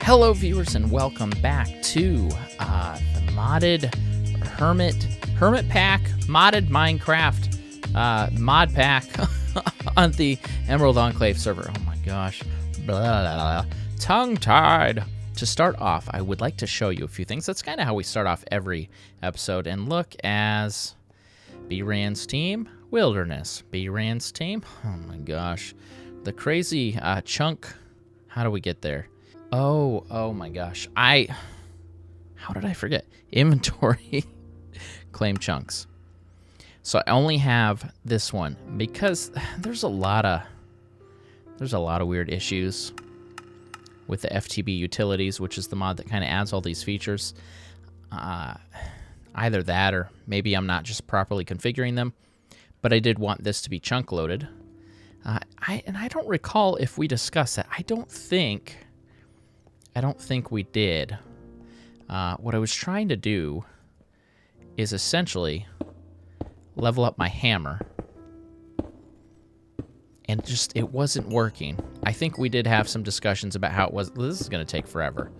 Hello viewers and welcome back to the modded HermitPack modded Minecraft mod pack on the Emerald Enclave server. Oh my gosh, blah, blah, blah. Tongue-tied. To start off, I would like to show you a few things. That's kind of how we start off every episode. And look, as bRanN's team, Wilderness. bRanN's team, oh my gosh. The crazy chunk, how do we get there? Oh my gosh. How did I forget? Inventory, claim chunks. So I only have this one because there's a lot of weird issues with the FTB utilities, which is the mod that kind of adds all these features. Either that or maybe I'm not just properly configuring them, but I did want this to be chunk loaded. I don't recall if we discussed that. I don't think we did. What I was trying to do is essentially level up my hammer. And just, it wasn't working. I think we did have some discussions about how it was. This is going to take forever.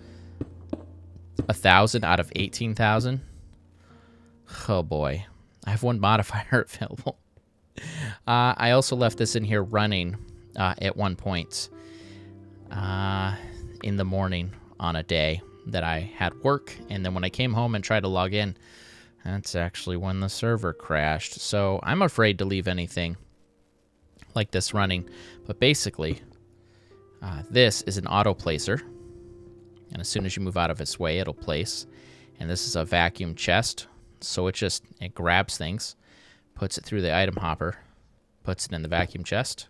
1,000 out of 18,000? Oh boy. I have one modifier available. I also left this in here running at one point in the morning on a day that I had work. And then when I came home and tried to log in, that's actually when the server crashed. So I'm afraid to leave anything like this running. But basically, this is an auto placer. And as soon as you move out of its way, it'll place. And this is a vacuum chest. So it grabs things, puts it through the item hopper, puts it in the vacuum chest.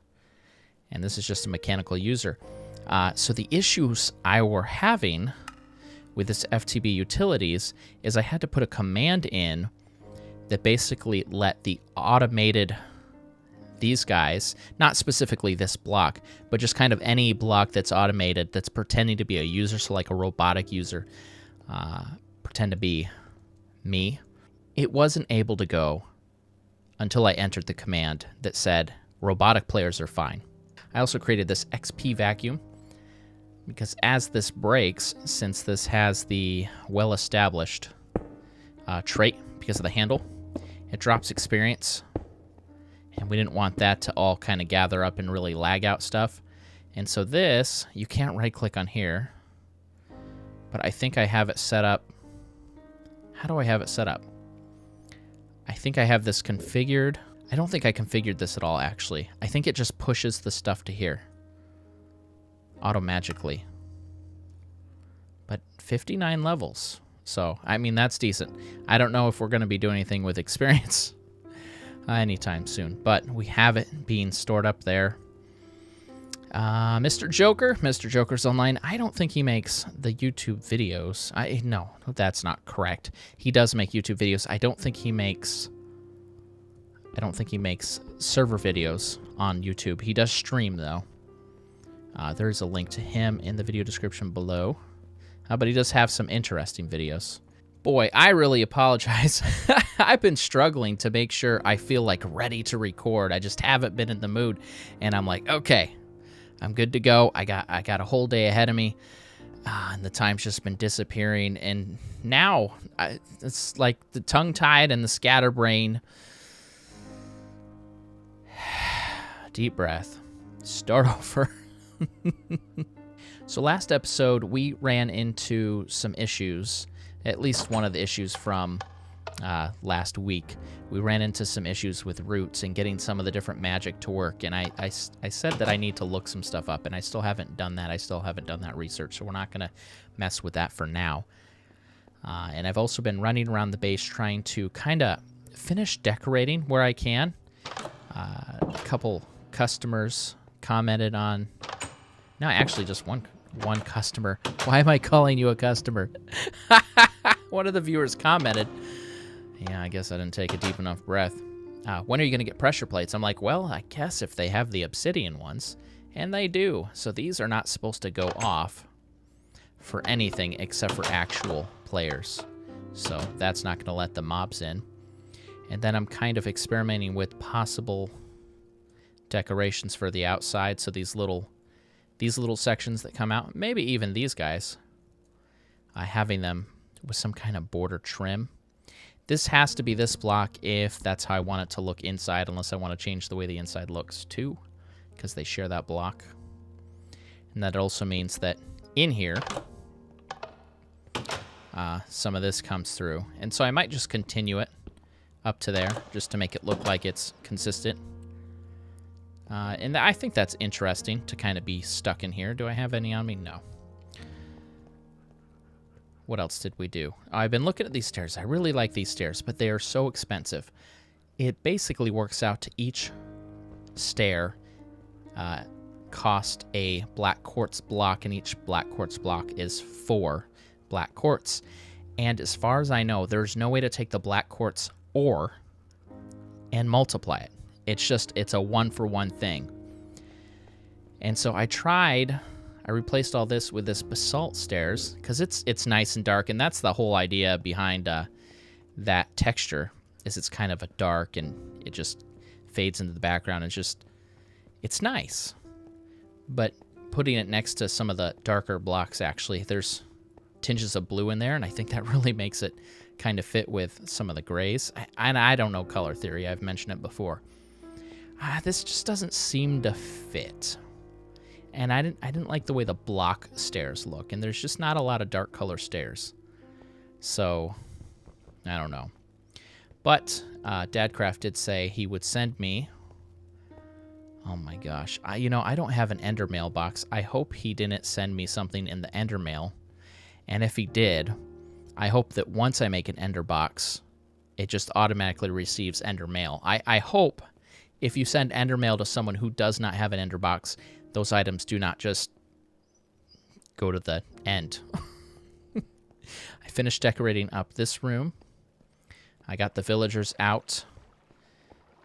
And this is just a mechanical user. So the issues I were having with this FTB utilities is I had to put a command in that basically let the automated, these guys, not specifically this block, but just kind of any block that's automated that's pretending to be a user, so like a robotic user, pretend to be me. It wasn't able to go until I entered the command that said robotic players are fine. I also created this XP vacuum because as this breaks, since this has the well-established trait because of the handle, it drops experience. And we didn't want that to all kind of gather up and really lag out stuff. And so this, you can't right-click on here, but I think I have it set up. How do I have it set up? I think I have this configured. I don't think I configured this at all, actually. I think it just pushes the stuff to here auto-magically. But 59 levels. So, I mean, that's decent. I don't know if we're going to be doing anything with experience anytime soon, but we have it being stored up there. MisterJoker's online. I don't think he makes the YouTube videos. No, that's not correct. He does make YouTube videos. I don't think he makes server videos on YouTube. He does stream though. There's a link to him in the video description below. But he does have some interesting videos. Boy, I really apologize. I've been struggling to make sure I feel like ready to record. I just haven't been in the mood. And I'm like, okay, I'm good to go. I got a whole day ahead of me. And the time's just been disappearing. And now it's like the tongue-tied and the scatterbrain. Deep breath. Start over. So last episode, we ran into some issues. At least one of the issues from last week. We ran into some issues with roots and getting some of the different magic to work. And I said that I need to look some stuff up, and I still haven't done that. I still haven't done that research, so we're not going to mess with that for now. And I've also been running around the base trying to kind of finish decorating where I can. A couple customers commented on... No, actually just one customer. Why am I calling you a customer? One of the viewers commented. Yeah, I guess I didn't take a deep enough breath. When are you going to get pressure plates? I'm like, well, I guess if they have the obsidian ones. And they do. So these are not supposed to go off for anything except for actual players. So that's not going to let the mobs in. And then I'm kind of experimenting with possible decorations for the outside. So these little sections that come out, maybe even these guys, having them with some kind of border trim. This has to be this block if that's how I want it to look inside, unless I want to change the way the inside looks too, because they share that block. And that also means that in here, some of this comes through. And so I might just continue it up to there, just to make it look like it's consistent. And I think that's interesting to kind of be stuck in here. Do I have any on me? No. What else did we do? I've been looking at these stairs. I really like these stairs, but they are so expensive. It basically works out to each stair cost a black quartz block, and each black quartz block is 4 black quartz. And as far as I know, there's no way to take the black quartz ore and multiply it. It's a 1-for-1 thing. And so I replaced all this with this basalt stairs because it's nice and dark, and that's the whole idea behind that texture, is it's kind of a dark and it just fades into the background. It's nice. But putting it next to some of the darker blocks, actually, there's tinges of blue in there, and I think that really makes it kind of fit with some of the grays. And I don't know color theory. I've mentioned it before. This just doesn't seem to fit. And I didn't like the way the block stairs look, and there's just not a lot of dark color stairs. So, I don't know. But Dadcraft did say he would send me... Oh my gosh. I don't have an Ender mailbox. I hope he didn't send me something in the Ender mail. And if he did, I hope that once I make an Ender box, it just automatically receives Ender mail. I hope if you send Ender mail to someone who does not have an Ender box, those items do not just go to the end. I finished decorating up this room. I got the villagers out.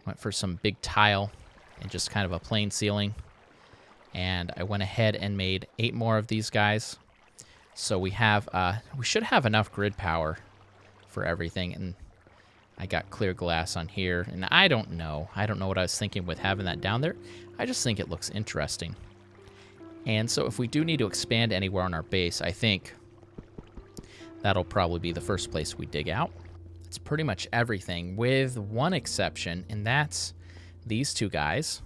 Went for some big tile and just kind of a plain ceiling. And I went ahead and made 8 more of these guys. So we should have enough grid power for everything. And I got clear glass on here. And I don't know what I was thinking with having that down there. I just think it looks interesting. And so if we do need to expand anywhere on our base, I think that'll probably be the first place we dig out. It's pretty much everything, with one exception, and that's these 2 guys.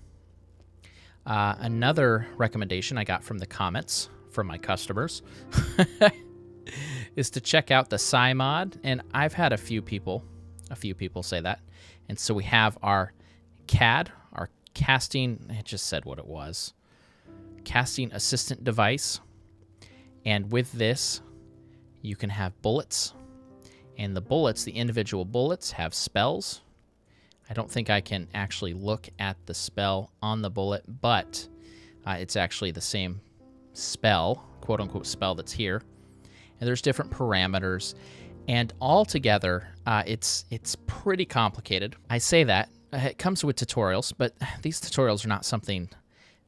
Another recommendation I got from the comments from my customers is to check out the Psy mod, and I've had a few people say that. And so we have our CAD, our casting, it just said what it was, casting assistant device. And with this, you can have bullets, and the individual bullets have spells. I don't think I can actually look at the spell on the bullet, but it's actually the same spell, quote-unquote spell, that's here. And there's different parameters, and altogether, it's pretty complicated. I say that. It comes with tutorials, but these tutorials are not something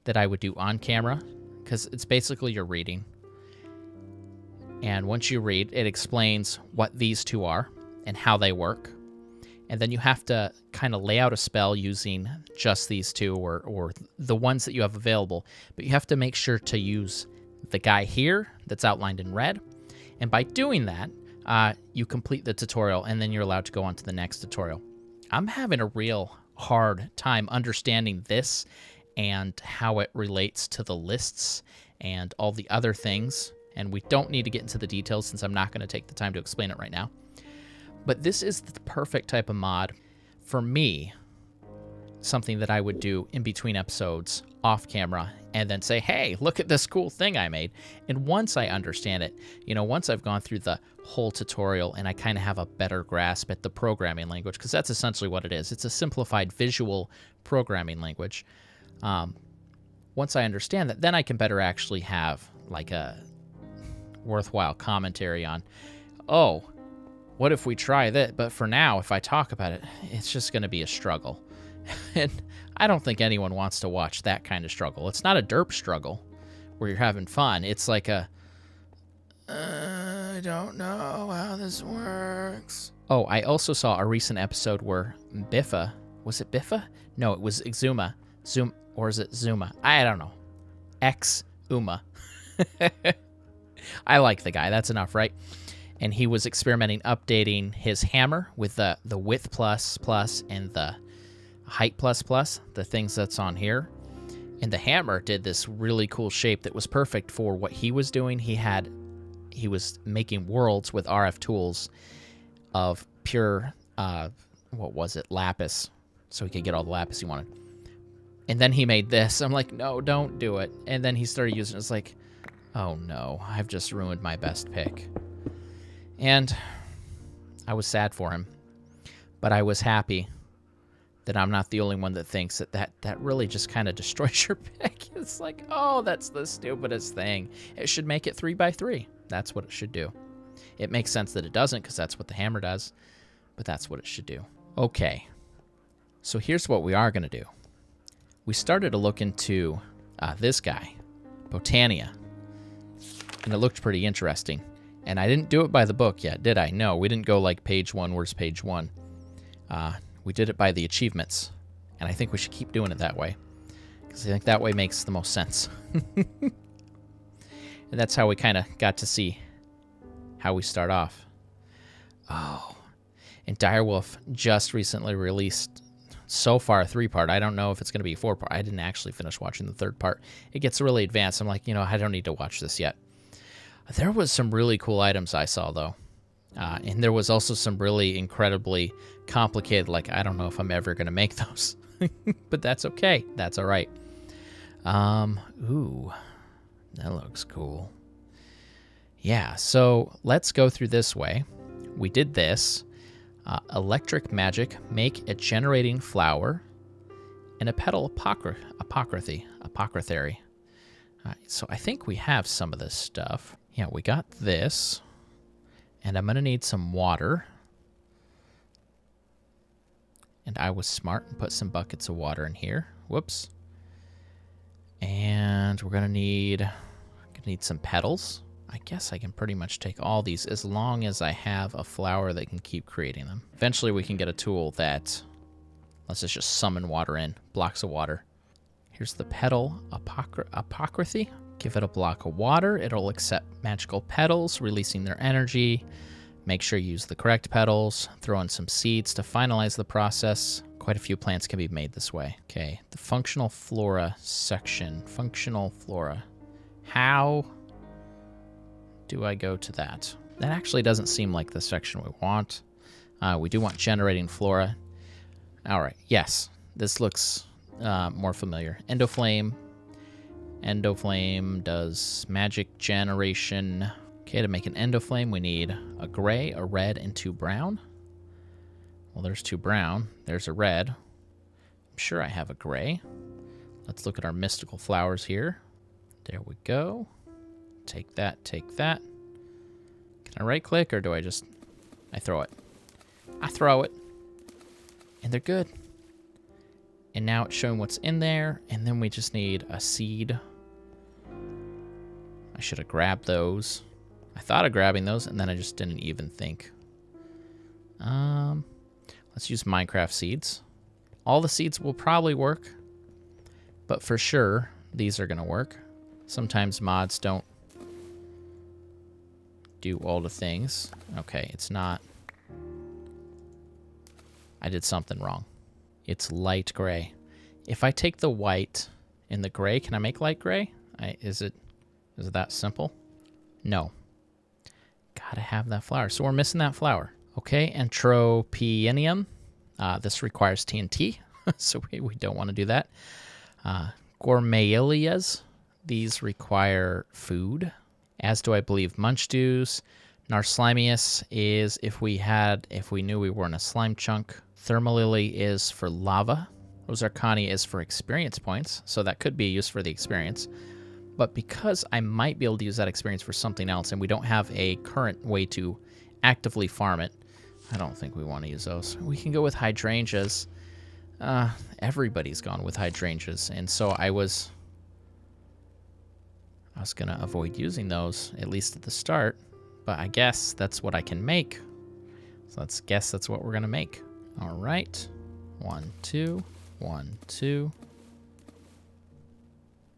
that I would do on camera, because it's basically you're reading. And once you read, it explains what these 2 are and how they work. And then you have to kind of lay out a spell using just these 2 or the ones that you have available. But you have to make sure to use the guy here that's outlined in red. And by doing that, you complete the tutorial, and then you're allowed to go on to the next tutorial. I'm having a real hard time understanding this and how it relates to the lists and all the other things. And we don't need to get into the details since I'm not going to take the time to explain it right now. But this is the perfect type of mod for me, something that I would do in between episodes off camera and then say, hey, look at this cool thing I made. And once I understand it, once I've gone through the whole tutorial and I kind of have a better grasp at the programming language, because that's essentially what it is. It's a simplified visual programming language. Once I understand that, then I can better actually have like a worthwhile commentary on, oh, what if we try that? But for now, if I talk about it, it's just going to be a struggle. And I don't think anyone wants to watch that kind of struggle. It's not a derp struggle where you're having fun. It's like I don't know how this works. Oh, I also saw a recent episode where Biffa, was it Biffa? No, it was Exuma. Or is it Zuma? I don't know. X-Uma. I like the guy. That's enough, right? And he was experimenting, updating his hammer with the width plus and the height plus, the things that's on here. And the hammer did this really cool shape that was perfect for what he was doing. He was making worlds with RF tools of pure, what was it, lapis, so he could get all the lapis he wanted. And then he made this. I'm like, no, don't do it. And then he started using it. It's like, oh no, I've just ruined my best pick. And I was sad for him, but I was happy that I'm not the only one that thinks that really just kind of destroys your pick. It's like, oh, that's the stupidest thing. It should make it 3x3. That's what it should do. It makes sense that it doesn't because that's what the hammer does, but that's what it should do. Okay, so here's what we are going to do. We started to look into this guy, Botania, and it looked pretty interesting. And I didn't do it by the book yet, did I? No, we didn't go like page 1, where's page 1? We did it by the achievements, and I think we should keep doing it that way, because I think that way makes the most sense. And that's how we kind of got to see how we start off. Oh, and Direwolf just recently released, so far, a 3-part. I don't know if it's going to be a 4-part. I didn't actually finish watching the 3rd part. It gets really advanced. I'm like, I don't need to watch this yet. There was some really cool items I saw, though. And there was also some really incredibly complicated, like, I don't know if I'm ever going to make those. But that's okay. That's all right. Ooh, that looks cool. Yeah, so let's go through this way. We did this. Electric magic, make a generating flower, and a petal apothecary. So I think we have some of this stuff. Yeah, we got this. And I'm going to need some water. And I was smart and put some buckets of water in here. Whoops. And we're going to need some petals. I guess I can pretty much take all these as long as I have a flower that can keep creating them. Eventually we can get a tool that lets us just summon water in, blocks of water. Here's the petal apothecary. Give it a block of water. It'll accept magical petals, releasing their energy. Make sure you use the correct petals. Throw in some seeds to finalize the process. Quite a few plants can be made this way. Okay, the functional flora section. Functional flora. How do I go to that? That actually doesn't seem like the section we want. We do want generating flora. All right, yes, this looks more familiar. Endoflame. Endoflame does magic generation. Okay, to make an endoflame, we need a gray, a red, and 2 brown. Well, there's 2 brown. There's a red. I'm sure I have a gray. Let's look at our mystical flowers here. There we go. Take that, take that. Can I right click or do I just, I throw it? I throw it. And they're good. And now it's showing what's in there. And then we just need a seed. I should have grabbed those. I thought of grabbing those and then I just didn't even think. Let's use Minecraft seeds. All the seeds will probably work. But for sure, these are going to work. Sometimes mods don't do all the things. Okay, it's not. I did something wrong. It's light gray. If I take the white and the gray, can I make light gray? Is it that simple? No. Gotta have that flower. So we're missing that flower. Okay, Entropienium. This requires TNT, so we don't want to do that. Gourmelias. These require food, as do I believe Munchdews. Narslimius is if we knew we were in a slime chunk. Thermalily is for lava. Ozarkani is for experience points, so that could be used for the experience. But because I might be able to use that experience for something else, and we don't have a current way to actively farm it, I don't think we want to use those. We can go with hydrangeas. Everybody's gone with hydrangeas, and so I was going to avoid using those, at least at the start. But I guess that's what I can make. So let's guess that's what we're going to make. All right. 1, 2, 1, 2.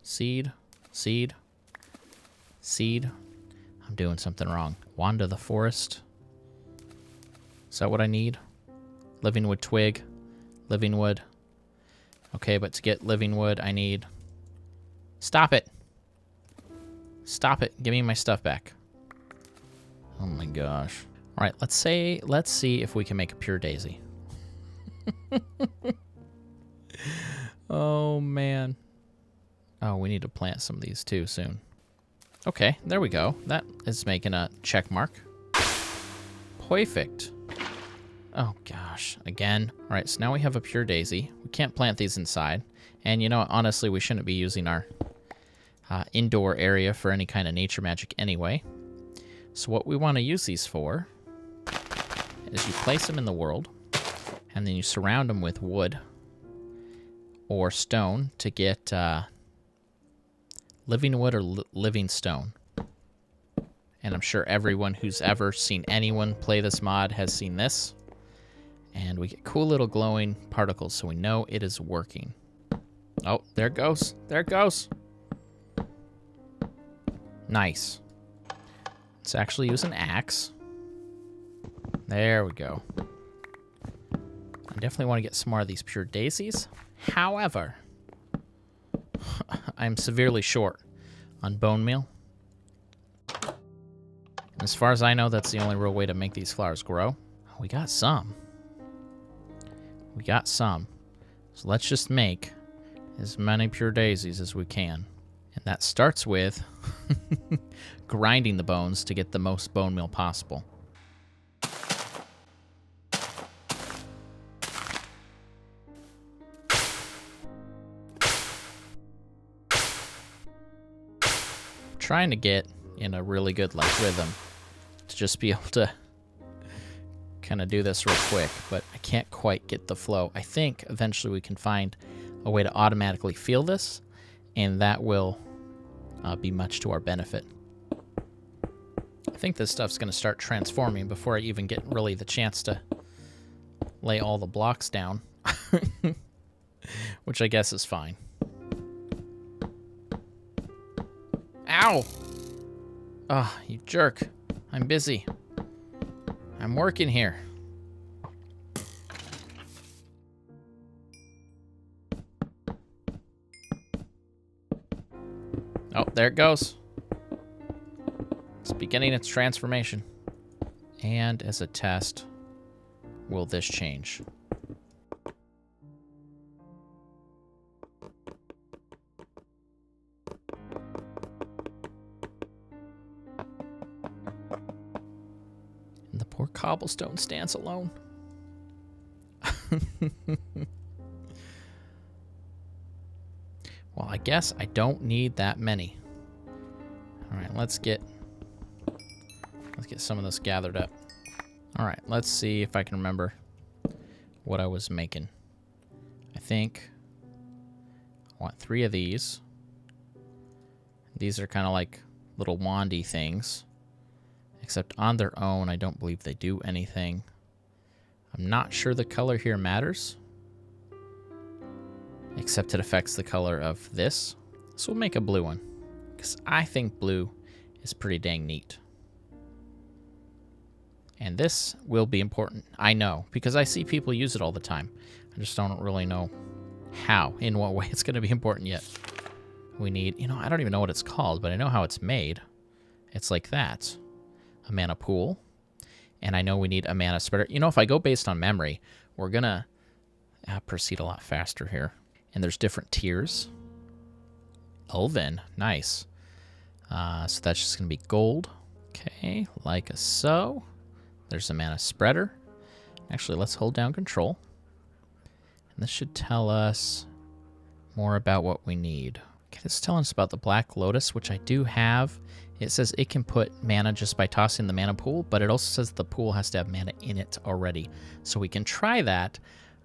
Seed, seed, seed. I'm doing something wrong. Wand of the forest. Is that what I need? Living wood twig. Living wood. Okay, but to get living wood, I need... Stop it! Stop it. Give me my stuff back. Oh my gosh. All right, let's see if we can make a pure daisy. Oh, man. Oh, we need to plant some of these too soon. Okay, there we go. That is making a check mark. Perfect. Oh, gosh. Again. All right, so now we have a pure daisy. We can't plant these inside. And, you know, honestly, we shouldn't be using our indoor area for any kind of nature magic anyway. So what we want to use these for is you place them in the world, and then you surround them with wood or stone to get living wood or living stone. And I'm sure everyone who's ever seen anyone play this mod has seen this. And we get cool little glowing particles, so we know it is working. Oh, there it goes. There it goes. Nice. Let's actually use an axe. There we go. I definitely want to get some more of these pure daisies. However, I'm severely short on bone meal. And as far as I know, that's the only real way to make these flowers grow. We got some. We got some. So let's just make as many pure daisies as we can. And that starts with grinding the bones to get the most bone meal possible. Trying to get in a really good rhythm to just be able to kind of do this real quick, but I can't quite get the flow. I think eventually we can find a way to automatically feel this, and that will be much to our benefit. I think this stuff's going to start transforming before I even get really the chance to lay all the blocks down, which I guess is fine. Ow! Oh, you jerk. I'm busy. I'm working here. Oh, there it goes. It's beginning its transformation. And as a test, will this change? And the poor cobblestone stands alone. Well, I guess I don't need that many. All right, let's get some of this gathered up. All right, let's see if I can remember what I was making. I think I want 3 of these. These are kind of like little wandy things, except on their own, I don't believe they do anything. I'm not sure the color here matters, except it affects the color of this. So we'll make a blue one, because I think blue is pretty dang neat. And this will be important, I know, because I see people use it all the time. I just don't really know how, in what way it's going to be important yet. We need, you know, I don't even know what it's called, but I know how it's made. It's like that. A mana pool. And I know we need a mana spreader. You know, if I go based on memory, we're going to proceed a lot faster here. And there's different tiers. Elven, nice. So that's just going to be gold. Okay, like so. There's a mana spreader. Actually, let's hold down control. And this should tell us more about what we need. Okay, this is telling us about the Black Lotus, which I do have. It says it can put mana just by tossing the mana pool, but it also says the pool has to have mana in it already. So we can try that,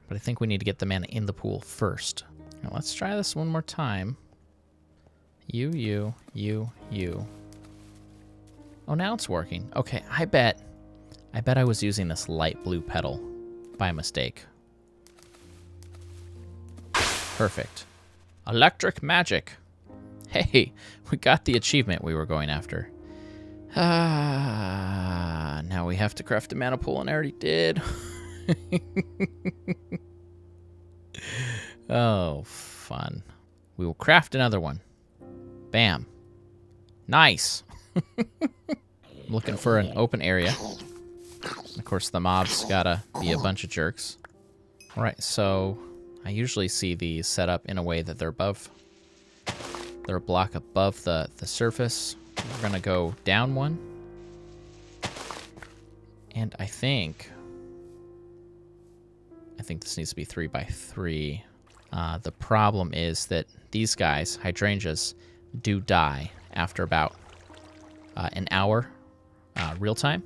but I think we need to get the mana in the pool first. Now let's try this one more time. You. Oh, now it's working. Okay, I bet I was using this light blue petal by mistake. Perfect. Electric magic. Hey, we got the achievement we were going after. Now we have to craft a mana pool, and I already did. Oh, fun. We will craft another one. Bam. Nice. I'm looking for an open area. Of course, the mobs gotta be a bunch of jerks. All right, so I usually see these set up in a way that they're above. They're a block above the surface. We're gonna go down one. And I think this needs to be 3 by 3. The problem is that these guys, hydrangeas, do die after about an hour real time.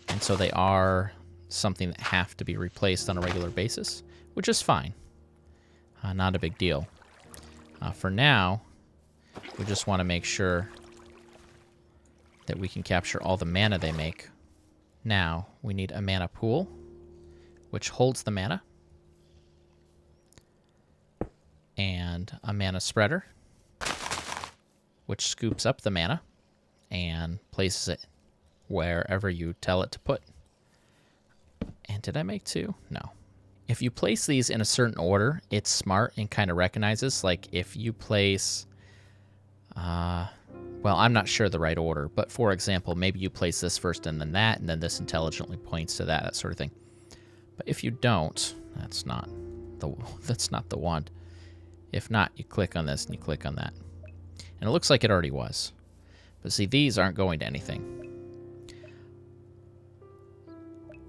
And so they are something that have to be replaced on a regular basis, which is fine. Not a big deal. For now, we just want to make sure that we can capture all the mana they make. Now, we need a mana pool, which holds the mana, and a mana spreader, which scoops up the mana and places it wherever you tell it to put. And did I make 2? No. If you place these in a certain order, it's smart and kind of recognizes, like if you place, well, I'm not sure the right order, but for example, maybe you place this first and then that, and then this intelligently points to that sort of thing. But if you don't, that's not the one. If not, you click on this and you click on that. And it looks like it already was. But see, these aren't going to anything.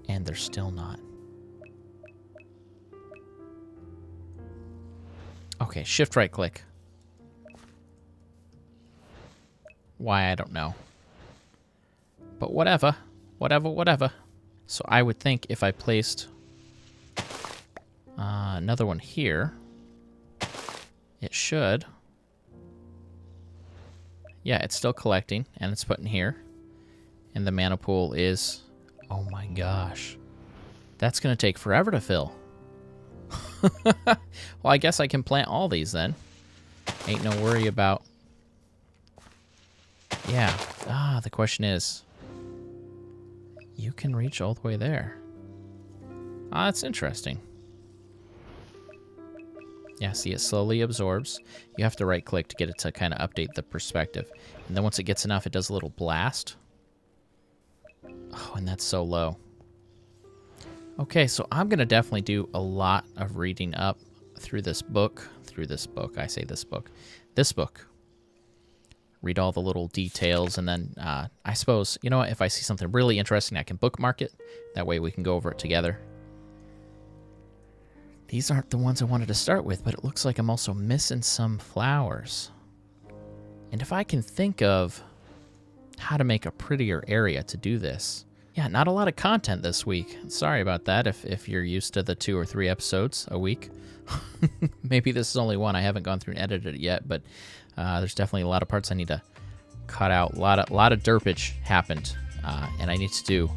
And they're still not. Okay, shift right click. Why, I don't know. But whatever. Whatever. So I would think if I placed another one here, it should. Yeah, it's still collecting, and it's put in here. And the mana pool is... Oh my gosh. That's going to take forever to fill. Well, I guess I can plant all these then. Ain't no worry about... Yeah. The question is... You can reach all the way there. That's interesting. Yeah, see, it slowly absorbs. You have to right-click to get it to kind of update the perspective. And then once it gets enough, it does a little blast. Oh, and that's so low. Okay, so I'm going to definitely do a lot of reading up through this book. I say this book. This book. Read all the little details, and then I suppose, you know what, if I see something really interesting, I can bookmark it. That way we can go over it together. These aren't the ones I wanted to start with, but it looks like I'm also missing some flowers. And if I can think of how to make a prettier area to do this. Yeah, not a lot of content this week. Sorry about that if you're used to the 2 or 3 episodes a week. Maybe this is only one. I haven't gone through and edited it yet, but there's definitely a lot of parts I need to cut out. A lot of derpage happened, and I need to do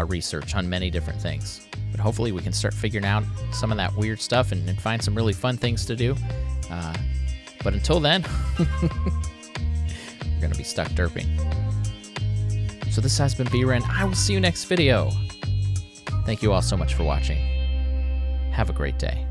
research on many different things. But hopefully we can start figuring out some of that weird stuff and find some really fun things to do. But until then, we're going to be stuck derping. So this has been bRanN. I will see you next video. Thank you all so much for watching. Have a great day.